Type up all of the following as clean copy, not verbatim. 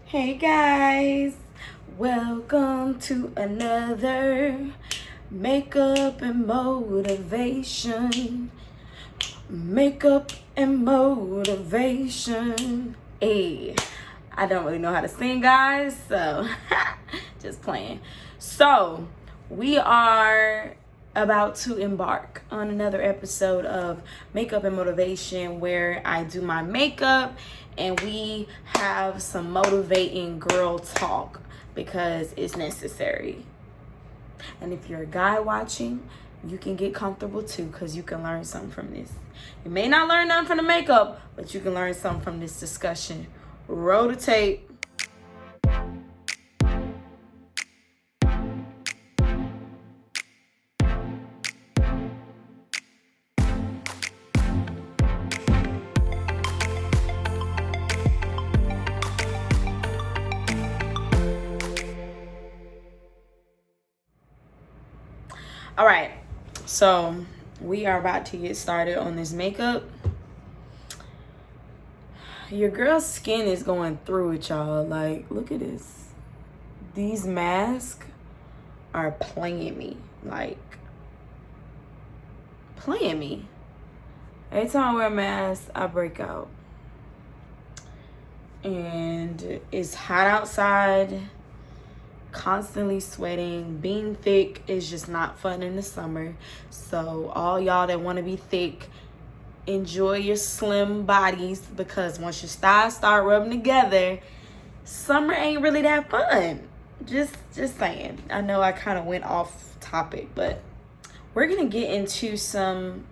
Hey guys, welcome to another makeup and motivation. Makeup and motivation. Hey, I don't really know how to sing, guys, so just playing. So, we are about to embark on another episode of Makeup and Motivation where I do my makeup and we have some motivating girl talk because it's necessary. And if you're a guy watching, you can get comfortable too because you can learn something from this. You may not learn nothing from the makeup, but you can learn something from this discussion. Roll the tape. All right, so we are about to get started on this makeup. Your girl's skin is going through it, y'all. Like, look at this. These masks are playing me. Like, playing me. Every time I wear a mask, I break out. And it's hot outside. Constantly sweating. Being thick is just not fun in the summer. So all y'all that want to be thick, enjoy your slim bodies because once your thighs start rubbing together, summer ain't really that fun. Just saying. I know I kind of went off topic, but we're gonna get into some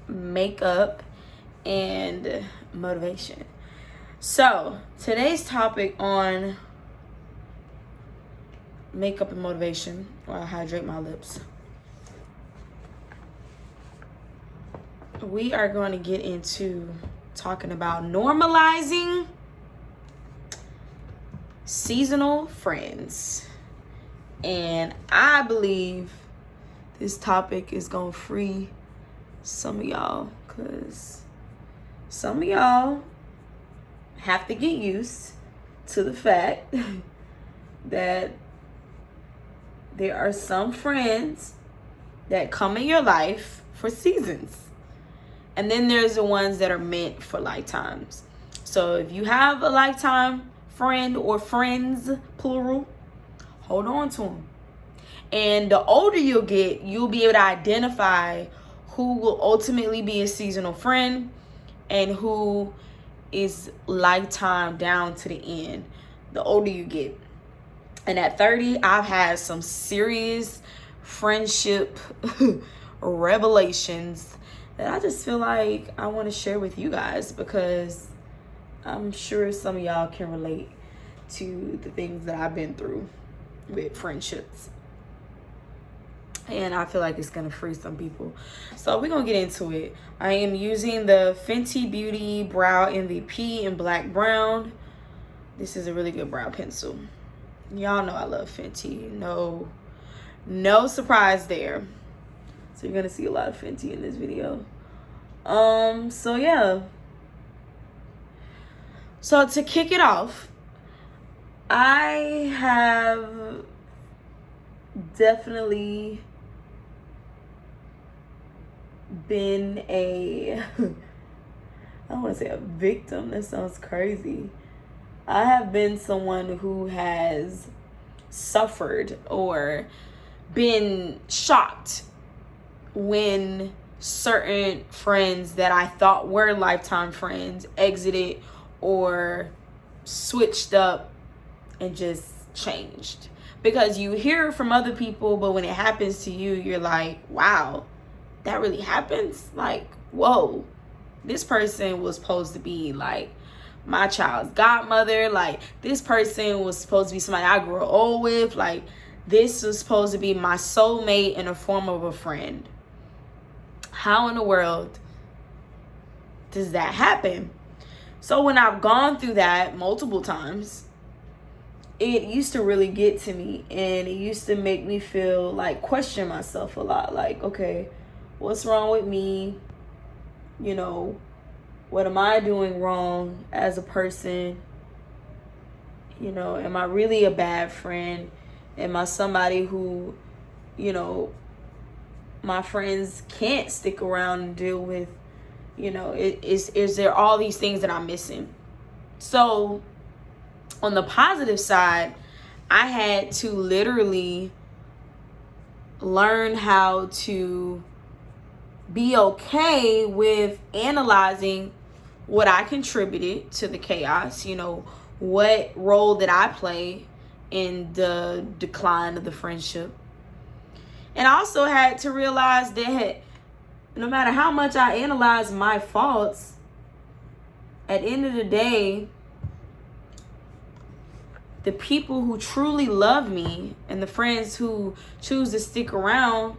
makeup and motivation. So today's topic on makeup and motivation, while I hydrate my lips, we are going to get into talking about normalizing seasonal friends. And I believe this topic is going to free some of y'all because some of y'all have to get used to the fact that there are some friends that come in your life for seasons. And then there's the ones that are meant for lifetimes. So if you have a lifetime friend or friends, plural, hold on to them. And the older you'll get, you'll be able to identify who will ultimately be a seasonal friend and who is lifetime down to the end. The older you get. And at 30, I've had some serious friendship revelations that I just feel like I want to share with you guys because I'm sure some of y'all can relate to the things that I've been through with friendships. And I feel like it's going to free some people. So we're going to get into it. I am using the Fenty Beauty Brow MVP in black brown. This is a really good brow pencil. Y'all know I love Fenty. No surprise there. So you're gonna see a lot of Fenty in this video. So yeah. So to kick it off, I have definitely been I don't want to say a victim. That sounds crazy. I have been someone who has suffered or been shocked when certain friends that I thought were lifetime friends exited or switched up and just changed. Because you hear it from other people, but when it happens to you, you're like, wow, that really happens? Like, whoa, this person was supposed to be like my child's godmother. Like, this person was supposed to be somebody I grew old with. Like, this was supposed to be my soulmate in a form of a friend. How in the world does that happen? So when I've gone through that multiple times, it used to really get to me, and it used to make me feel like question myself a lot. Like, okay, what's wrong with me? You know, what am I doing wrong as a person? Am I really a bad friend? Am I somebody who, my friends can't stick around and deal with? Is there all these things that I'm missing? So on the positive side, I had to literally learn how to be okay with analyzing what I contributed to the chaos. What role did I play in the decline of the friendship? And I also had to realize that no matter how much I analyze my faults, at the end of the day, the people who truly love me and the friends who choose to stick around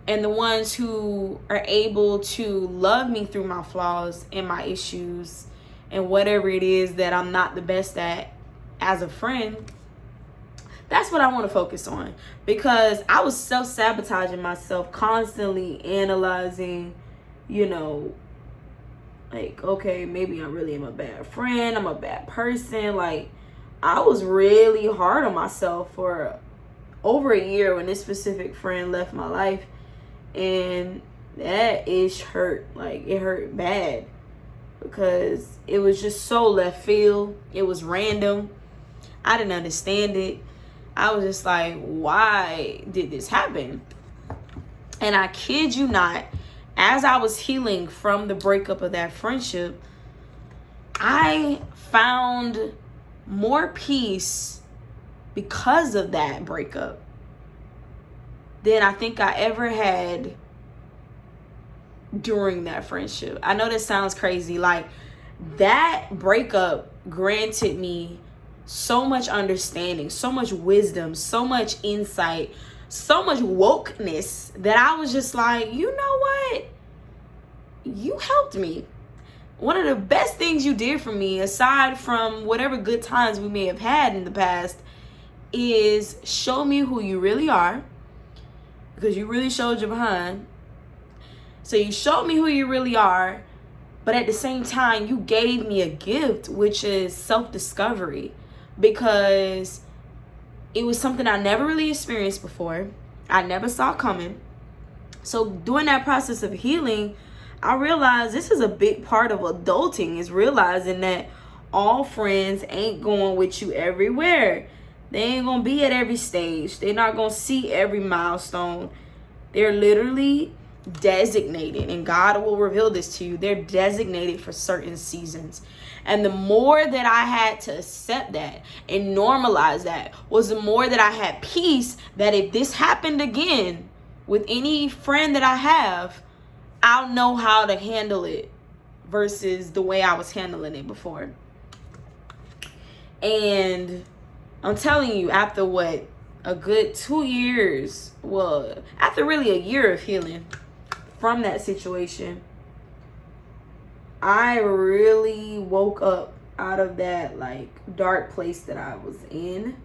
and the ones who are able to love me through my flaws and my issues and whatever it is that I'm not the best at as a friend, that's what I want to focus on. Because I was self-sabotaging myself, constantly analyzing, like, okay, maybe I really am a bad friend, I'm a bad person. Like, I was really hard on myself for over a year when this specific friend left my life. And that ish hurt. Like, it hurt bad. Because it was just so left field. It was random. I didn't understand it. I was just like, why did this happen? And I kid you not, as I was healing from the breakup of that friendship, I found more peace because of that breakup than I think I ever had during that friendship. I know this sounds crazy. Like, that breakup granted me so much understanding, so much wisdom, so much insight, so much wokeness that I was just like, you know what? You helped me. One of the best things you did for me, aside from whatever good times we may have had in the past, is show me who you really are. Because you really showed your behind. So you showed me who you really are, but at the same time, you gave me a gift, which is self-discovery. Because it was something I never really experienced before. I never saw coming. So during that process of healing, I realized this is a big part of adulting, is realizing that all friends ain't going with you everywhere. They ain't going to be at every stage. They're not going to see every milestone. They're literally designated, and God will reveal this to you. They're designated for certain seasons. And the more that I had to accept that and normalize that was the more that I had peace that if this happened again with any friend that I have, I'll know how to handle it versus the way I was handling it before. And I'm telling you, after a good 2 years, after really a year of healing from that situation, I really woke up out of that dark place that I was in.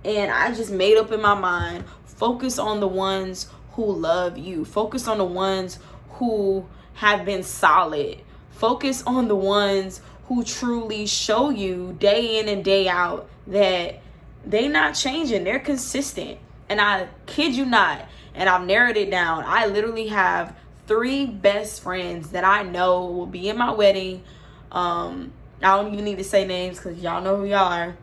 And I just made up in my mind, focus on the ones who love you. Focus on the ones who have been solid. Focus on the ones who truly show you day in and day out that they're not changing. They're consistent. And I kid you not, and I've narrowed it down. I literally have 3 best friends that I know will be in my wedding. I don't even need to say names because y'all know who y'all are.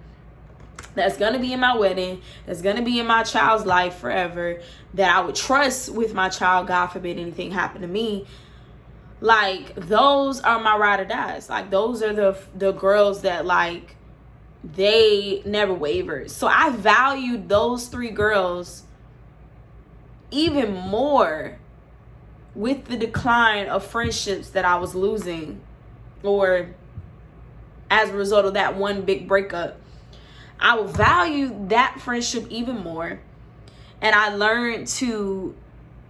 That's going to be in my wedding. That's going to be in my child's life forever. That I would trust with my child, God forbid anything happened to me. Those are my ride or dies. Those are the girls that they never wavered. So I valued those 3 girls even more with the decline of friendships that I was losing, or as a result of that one big breakup. I will value that friendship even more. And I learned to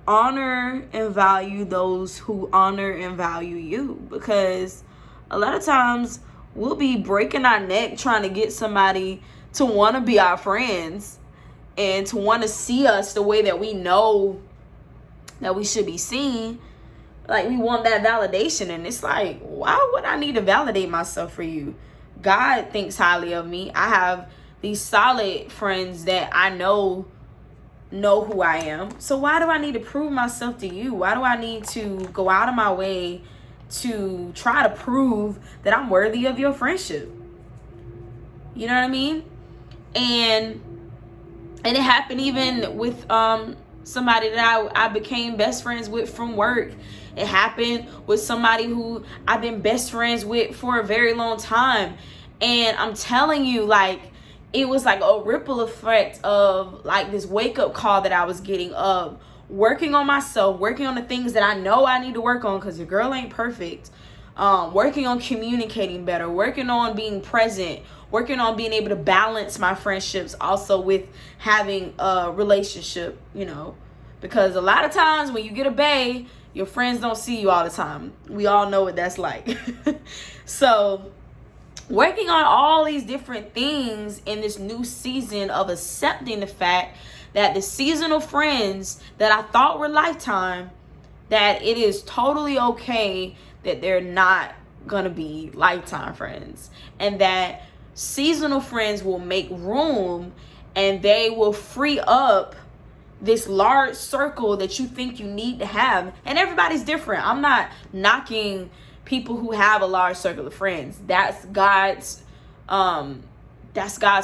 honor and value those who honor and value you. Because a lot of times we'll be breaking our neck trying to get somebody to want to be our friends and to want to see us the way that we know that we should be seen. We want that validation. And it's why would I need to validate myself for you? God thinks highly of me. I have these solid friends that I know who I am. So why do I need to prove myself to you? Why do I need to go out of my way to try to prove that I'm worthy of your friendship? You know what I mean? And it happened even with somebody that I became best friends with from work. It happened with somebody who I've been best friends with for a very long time. And I'm telling you, like, it was like a ripple effect of like this wake up call that I was getting of working on myself, working on the things that I know I need to work on, because your girl ain't perfect. Working on communicating better, working on being present, working on being able to balance my friendships also with having a relationship, you know, because a lot of times when you get a bae, your friends don't see you all the time. We all know what that's like. So working on all these different things in this new season of accepting the fact that the seasonal friends that I thought were lifetime, that it is totally okay that they're not gonna be lifetime friends, and that seasonal friends will make room and they will free up this large circle that you think you need to have. And everybody's different. I'm not knocking people who have a large circle of friends. That's God's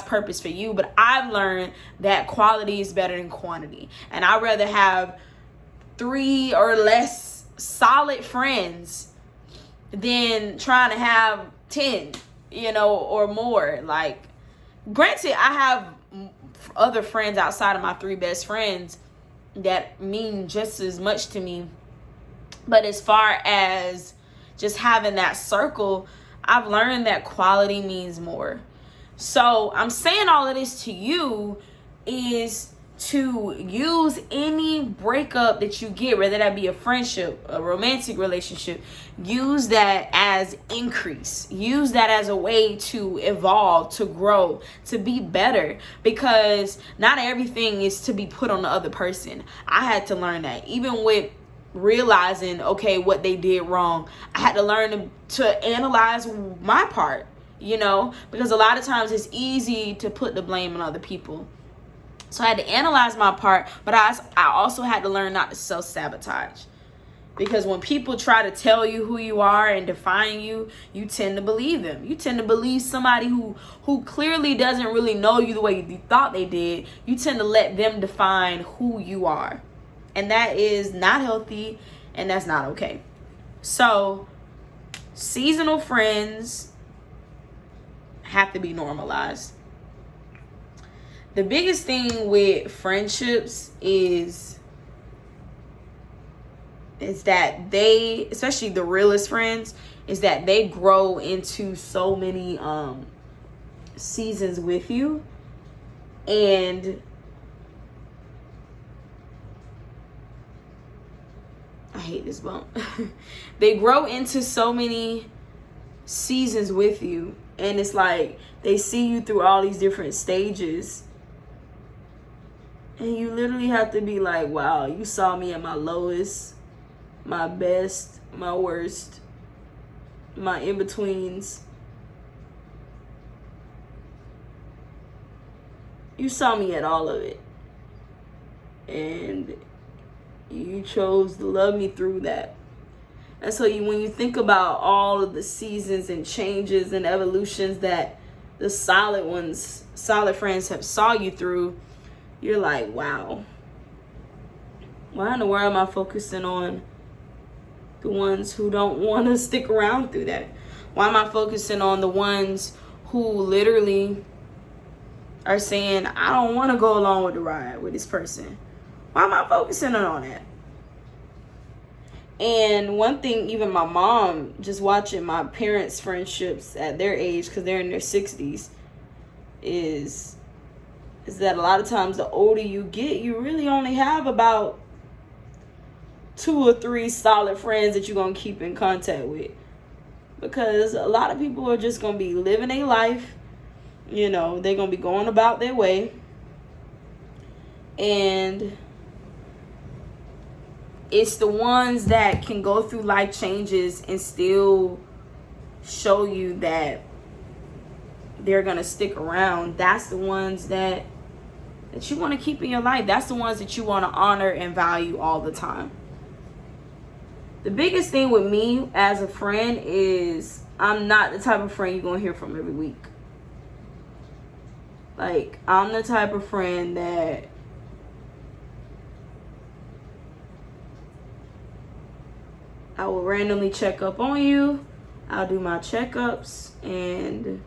purpose for you. But I've learned that quality is better than quantity, and I'd rather have 3 or less solid friends than trying to have 10, you know, or more. Like, granted, I have other friends outside of my 3 best friends that mean just as much to me, but as far as just having that circle, I've learned that quality means more. So I'm saying all of this to you is to use any breakup that you get, whether that be a friendship, a romantic relationship, use that as increase. Use that as a way to evolve, to grow, to be better, because not everything is to be put on the other person. I had to learn that. Even with realizing, okay, what they did wrong, I had to learn to analyze my part, you know, because a lot of times it's easy to put the blame on other people. So I had to analyze my part, but I also had to learn not to self-sabotage. Because when people try to tell you who you are and define you, you tend to believe them. You tend to believe somebody who clearly doesn't really know you the way you thought they did. You tend to let them define who you are. And that is not healthy, and that's not okay. So seasonal friends have to be normalized. The biggest thing with friendships is that they, especially the realest friends, is that they grow into so many seasons with you. And I hate this bump. They grow into so many seasons with you, and it's like they see you through all these different stages. And you literally have to be like, wow, you saw me at my lowest, my best, my worst, my in-betweens. You saw me at all of it. And you chose to love me through that. And so when you think about all of the seasons and changes and evolutions that the solid friends have saw you through, you're like, wow, why in the world am I focusing on the ones who don't want to stick around through that? Why am I focusing on the ones who literally are saying, I don't want to go along with the ride with this person? Why am I focusing on that? And one thing, even my mom, just watching my parents' friendships at their age, because they're in their 60s, is that a lot of times the older you get, you really only have about 2 or 3 solid friends that you're going to keep in contact with. Because a lot of people are just going to be living their life. You know, they're going to be going about their way. And it's the ones that can go through life changes and still show you that they're gonna stick around. That's the ones that you want to keep in your life. That's the ones that you want to honor and value all the time. The biggest thing with me as a friend is I'm not the type of friend you're gonna hear from every week. Like, I'm the type of friend that I will randomly check up on you. I'll do my checkups, and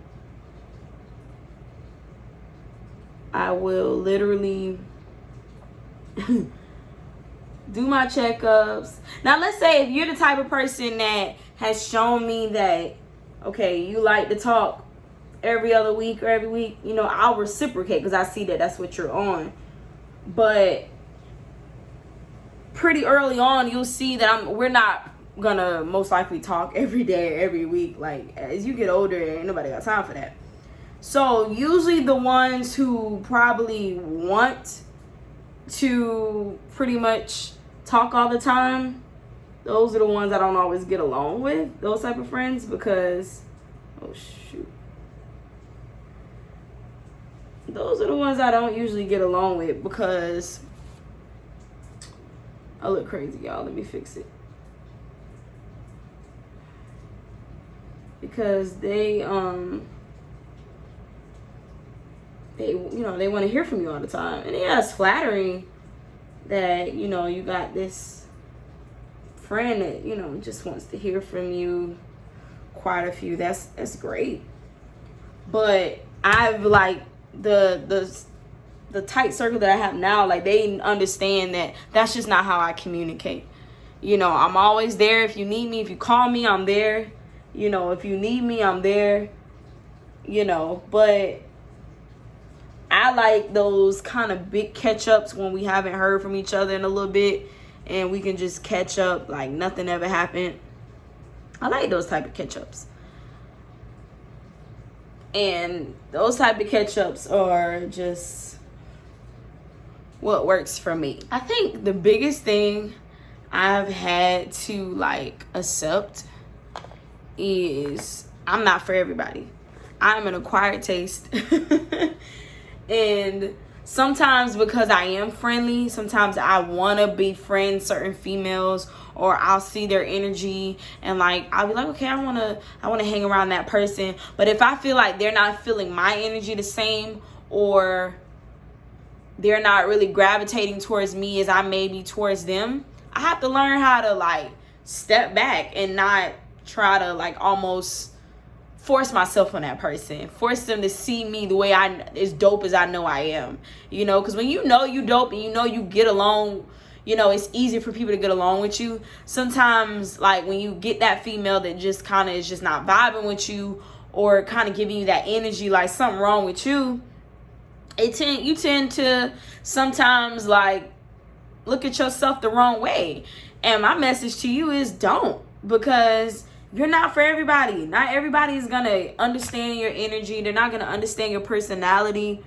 I will literally do my checkups. Now, let's say if you're the type of person that has shown me that, okay, you like to talk every other week or every week, you know, I'll reciprocate because I see that that's what you're on. But pretty early on, you'll see that we're not gonna most likely talk every day or every week. Like, as you get older, ain't nobody got time for that. So usually the ones who probably want to pretty much talk all the time, those are the ones I don't always get along with, those type of friends, because, oh shoot, those are the ones I don't usually get along with because I look crazy, y'all. Let me fix it. Because they want to hear from you all the time. And yeah, it's flattering that, you know, you got this friend that, you know, just wants to hear from you quite a few. That's great. But I've, like, the tight circle that I have now, like, they understand that that's just not how I communicate. You know, I'm always there. If you need me, if you call me, I'm there. You know, if you need me, I'm there. You know, but I like those kind of big catch-ups when we haven't heard from each other in a little bit and we can just catch up like nothing ever happened. I like those type of catch-ups. And those type of catch-ups are just what works for me. I think the biggest thing I've had to, like, accept is I'm not for everybody. I'm an acquired taste. And sometimes because I am friendly, sometimes I want to befriend certain females, or I'll see their energy and, like, I'll be like, okay, I want to hang around that person. But if I feel like they're not feeling my energy the same, or they're not really gravitating towards me as I may be towards them, I have to learn how to, like, step back and not try to, like, almost force myself on that person, force them to see me the way as dope as I know I am, you know, because when you know you dope and you know you get along, you know, it's easier for people to get along with you. Sometimes, like, when you get that female that just kind of is just not vibing with you, or kind of giving you that energy like something wrong with you, you tend to sometimes, like, look at yourself the wrong way. And my message to you is don't, because you're not for everybody. Not everybody is going to understand your energy. They're not going to understand your personality.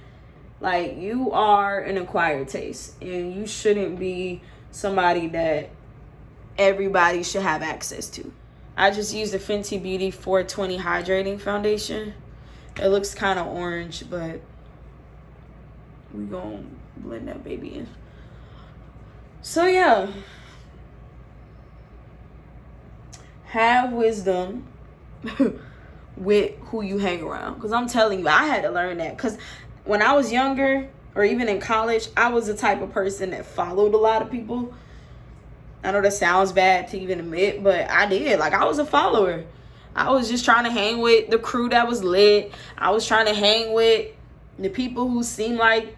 Like, you are an acquired taste, and you shouldn't be somebody that everybody should have access to. I just used the Fenty Beauty 420 Hydrating Foundation. It looks kind of orange, but we gonna blend that baby in. So yeah, have wisdom with who you hang around, because I'm telling you, I had to learn that. Because when I was younger, or even in college, I was the type of person that followed a lot of people. I know that sounds bad to even admit, but I did. Like, I was a follower. I was just trying to hang with the crew that was lit. I was trying to hang with the people who seemed like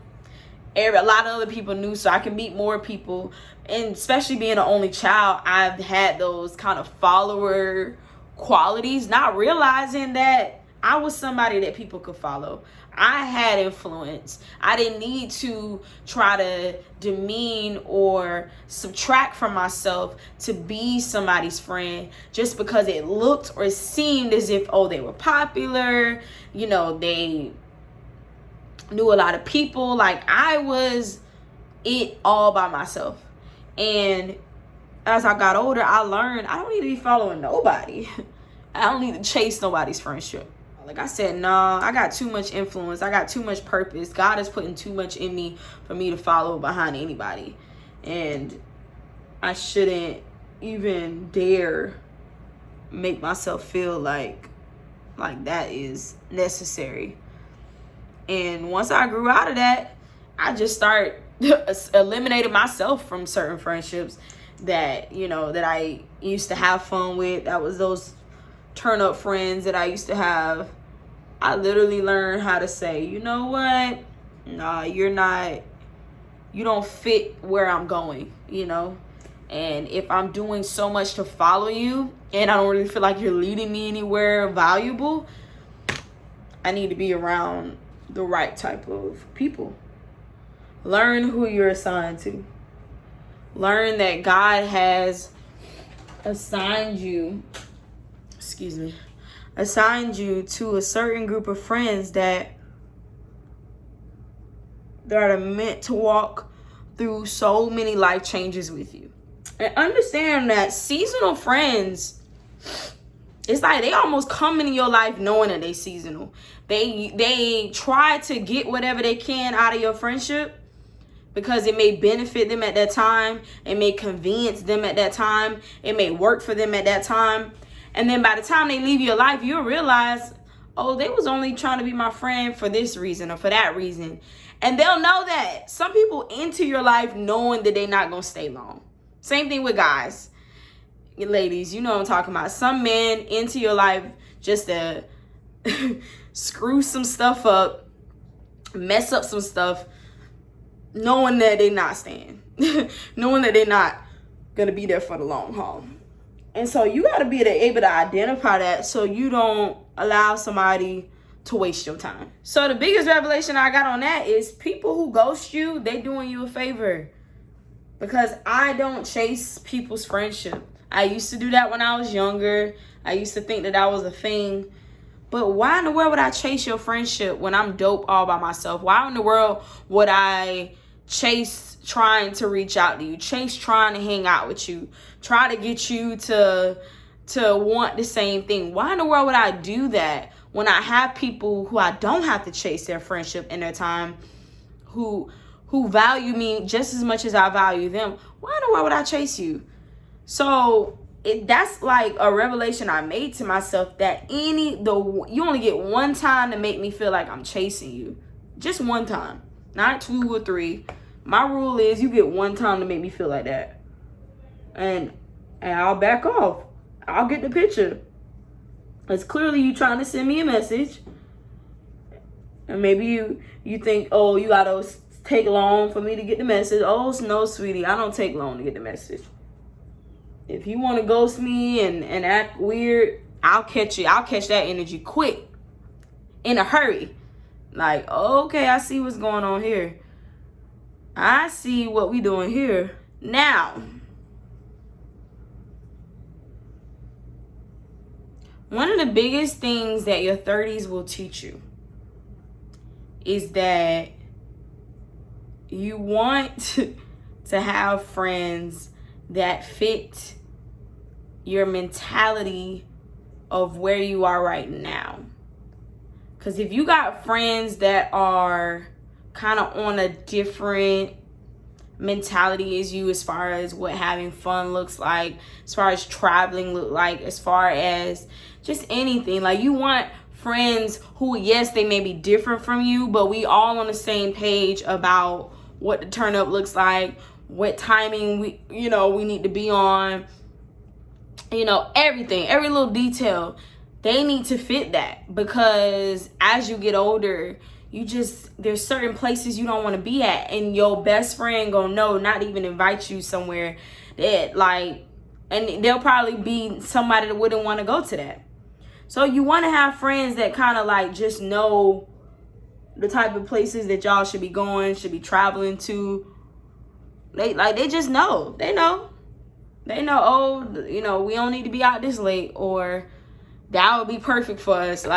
a lot of other people knew, so I can meet more people. And especially being an only child, I've had those kind of follower qualities, not realizing that I was somebody that people could follow. I had influence. I didn't need to try to demean or subtract from myself to be somebody's friend just because it looked or seemed as if, oh, they were popular, you know, they knew a lot of people. Like, I was it all by myself. And as I got older, I learned I don't need to be following nobody. I don't need to chase nobody's friendship. Like I said, nah, I got too much influence. I got too much purpose. God is putting too much in me for me to follow behind anybody. And I shouldn't even dare make myself feel like that is necessary. And once I grew out of that, I just start eliminating myself from certain friendships that, that I used to have fun with. That was those turn up friends that I used to have. I literally learned how to say, you know what? Nah, you don't fit where I'm going, And if I'm doing so much to follow you and I don't really feel like you're leading me anywhere valuable, I need to be around the right type of people. Learn who you're assigned to. Learn that God has assigned you to a certain group of friends that are meant to walk through so many life changes with you. And understand that seasonal friends, it's like they almost come into your life knowing that they seasonal. They try to get whatever they can out of your friendship because it may benefit them at that time. It may convenience them at that time. It may work for them at that time. And then by the time they leave your life, you'll realize, oh, they was only trying to be my friend for this reason or for that reason. And they'll know that. Some people enter your life knowing that they're not going to stay long. Same thing with guys. Ladies, you know what I'm talking about. Some men enter your life just to screw some stuff up, mess up some stuff, knowing that they're not staying. Knowing that they're not going to be there for the long haul. And so you got to be able to identify that so you don't allow somebody to waste your time. So the biggest revelation I got on that is people who ghost you, they doing you a favor. Because I don't chase people's friendship. I used to do that when I was younger. I used to think that was a thing. But why in the world would I chase your friendship when I'm dope all by myself? Why in the world would I chase trying to reach out to you? Chase trying to hang out with you? Try to get you to want the same thing? Why in the world would I do that when I have people who I don't have to chase their friendship and their time, who value me just as much as I value them? Why in the world would I chase you? So that's like a revelation I made to myself, that you only get one time to make me feel like I'm chasing you. Just one time, not 2 or 3. My rule is you get one time to make me feel like that. And I'll back off. I'll get the picture. It's clearly you trying to send me a message. And maybe you think, oh, you gotta take long for me to get the message. Oh, no, sweetie, I don't take long to get the message. If you want to ghost me and act weird, I'll catch you. I'll catch that energy quick, in a hurry. Like, okay, I see what's going on here. I see what we doing here. Now, one of the biggest things that your 30s will teach you is that you want to have friends that fit your mentality of where you are right now. Because if you got friends that are kind of on a different mentality as you, as far as what having fun looks like, as far as traveling look like, as far as just anything, like you want friends who, yes, they may be different from you, but we all on the same page about what the turn up looks like, what timing we need to be on, everything, every little detail. They need to fit that, because as you get older, there's certain places you don't want to be at, and your best friend gonna know not even invite you somewhere that and they'll probably be somebody that wouldn't want to go to that. So you want to have friends that kind of just know the type of places that y'all should be going, should be traveling to. They just know. They know, oh, we don't need to be out this late, or that would be perfect for us.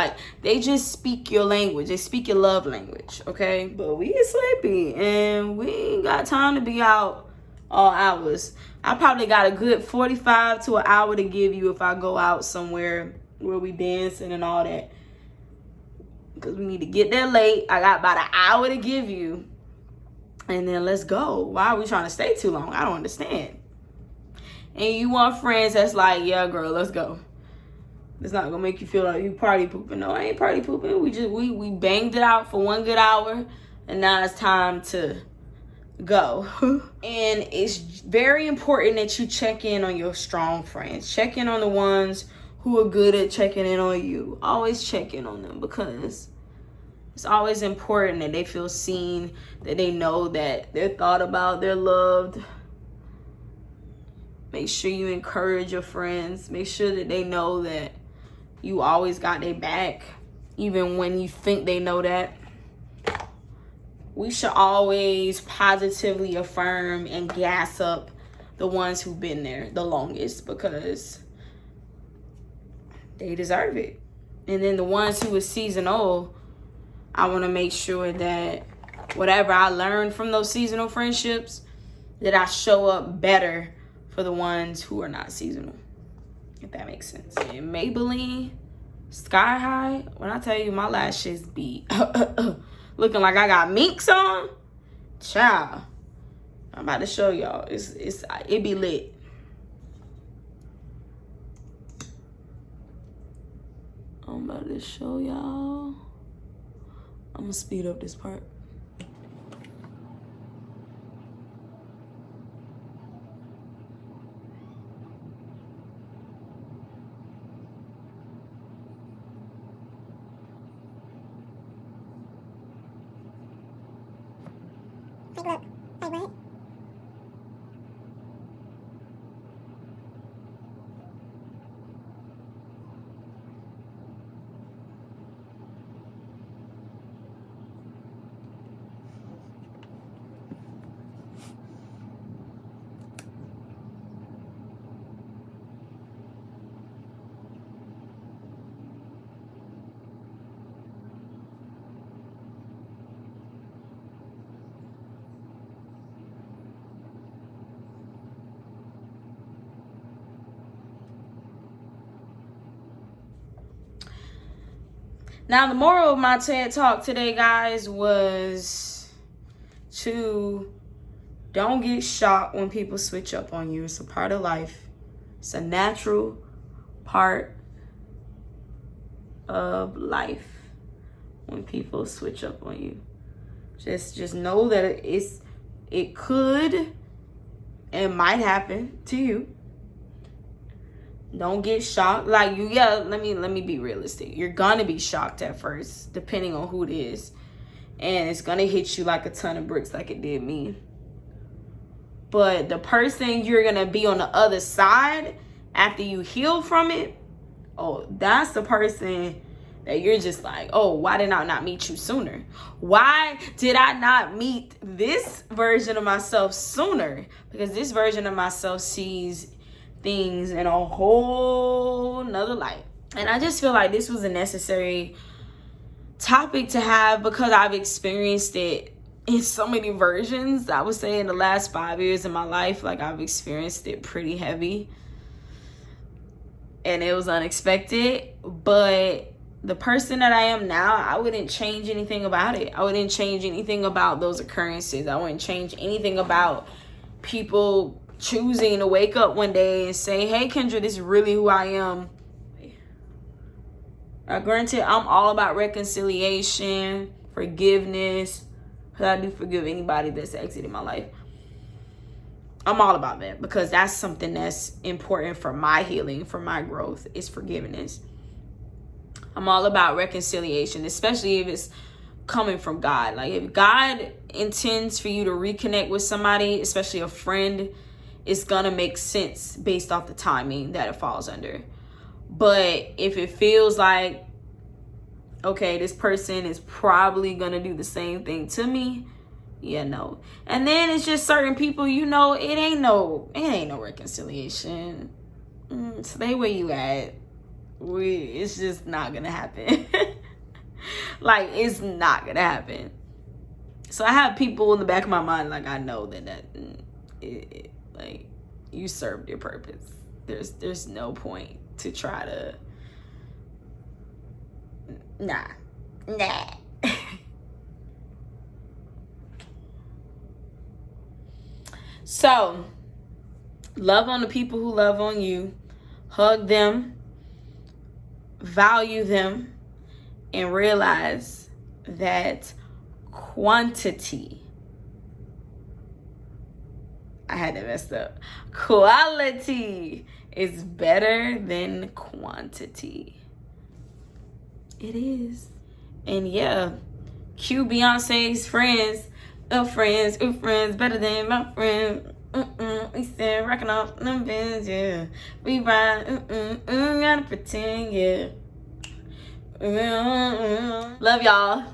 They just speak your language. They speak your love language, okay? But we get sleepy, and we ain't got time to be out all hours. I probably got a good 45 to an hour to give you if I go out somewhere where we dancing and all that. because we need to get there late. I got about an hour to give you, and then let's go. Why are we trying to stay too long? I don't understand. And you want friends that's like, yeah, girl, let's go. It's not gonna make you feel like you party pooping. No, I ain't party pooping. We banged it out for 1 good hour, and now it's time to go. And it's very important that you check in on your strong friends. Check in on the ones who are good at checking in on you. Always check in on them, because it's always important that they feel seen, that they know that they're thought about, they're loved. Make sure you encourage your friends. Make sure that they know that you always got their back, even when you think they know that. We should always positively affirm and gas up the ones who've been there the longest, because they deserve it. And then the ones who are seasonal, I want to make sure that whatever I learned from those seasonal friendships, that I show up better for the ones who are not seasonal, if that makes sense. And Maybelline Sky High, when I tell you my lashes be looking like I got minks on, child, I'm about to show y'all. It be lit. I'm about to show y'all. I'm gonna speed up this part. Take a look. Favorite. Now, the moral of my TED Talk today, guys, was to don't get shocked when people switch up on you. It's a part of life. It's a natural part of life when people switch up on you. Just know that it could and might happen to you. Don't get shocked. Like let me be realistic. You're gonna be shocked at first, depending on who it is. And it's gonna hit you like a ton of bricks, like it did me. But the person you're gonna be on the other side after you heal from it, oh, that's the person that you're just like, oh, why did I not meet you sooner? Why did I not meet this version of myself sooner? Because this version of myself sees things in a whole nother light. And I just feel like this was a necessary topic to have, because I've experienced it in so many versions. I would say in the last 5 years of my life, like I've experienced it pretty heavy. And it was unexpected. But the person that I am now, I wouldn't change anything about it. I wouldn't change anything about those occurrences. I wouldn't change anything about people choosing to wake up one day and say, hey, Kendra, this is really who I am. Granted, I'm all about reconciliation, forgiveness, because I do forgive anybody that's exited my life. I'm all about that, because that's something that's important for my healing, for my growth, is forgiveness. I'm all about reconciliation, especially if it's coming from God. Like if God intends for you to reconnect with somebody, especially a friend, it's gonna make sense based off the timing that it falls under. But if it feels like, okay, this person is probably gonna do the same thing to me, yeah, no. And then it's just certain people, it ain't no reconciliation. Stay where you at. It's just not gonna happen. Like, it's not gonna happen. So I have people in the back of my mind, like I know that like you served your purpose. There's no point to try to Nah. So, love on the people who love on you. Hug them. Value them. And realize that quantity, I had it messed up, quality is better than quantity. It is. And yeah, cue Beyonce's friends, friends, better than my friends. We still rocking off them bins, yeah. We ride, gotta pretend, yeah. Love y'all.